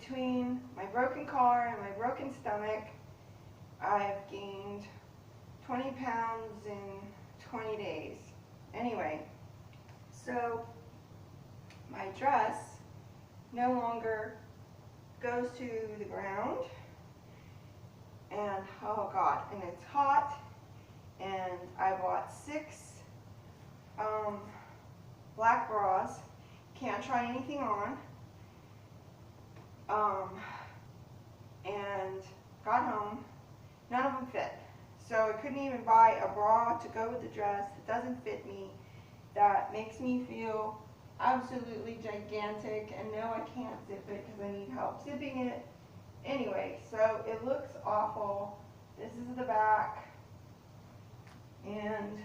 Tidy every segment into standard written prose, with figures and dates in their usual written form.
between my broken car and my broken stomach, I've gained 20 pounds in 20 days. Anyway, so my dress no longer goes to the ground, and oh God, and it's hot, and I bought 6 black bras, can't try anything on, and got home, none of them fit. So I couldn't even buy a bra to go with the dress that doesn't fit me, that makes me feel absolutely gigantic, and no, I can't zip it because I need help zipping it. Anyway, so it looks awful. This is the back, and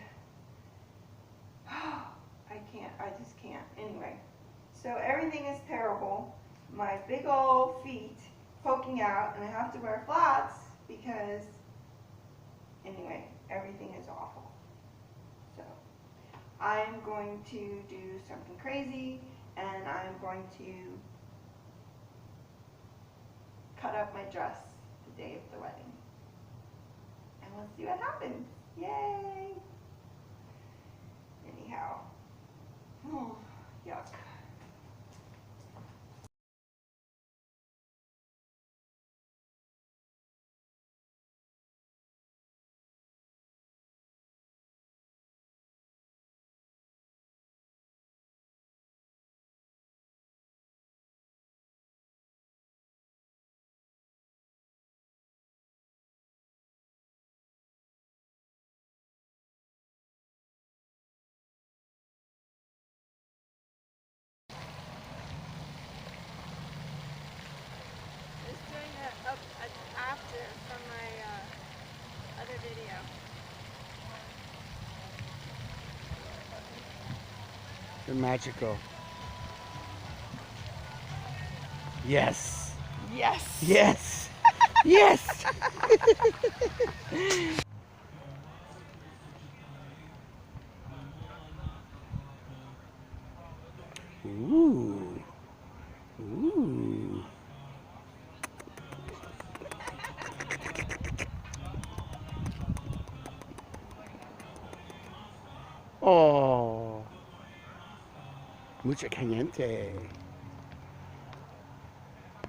I just can't. Anyway, so everything is terrible. My big old feet poking out, and I have to wear flats because, anyway, everything is awful. So I'm going to do something crazy, and I'm going to cut up my dress the day of the wedding. And let's see what happens. Yay! Anyhow. Oh, yuck. After from my other video. They're magical. Yes. Yes. Yes. Yes. Ooh. Ooh. Oh. Mucho caliente.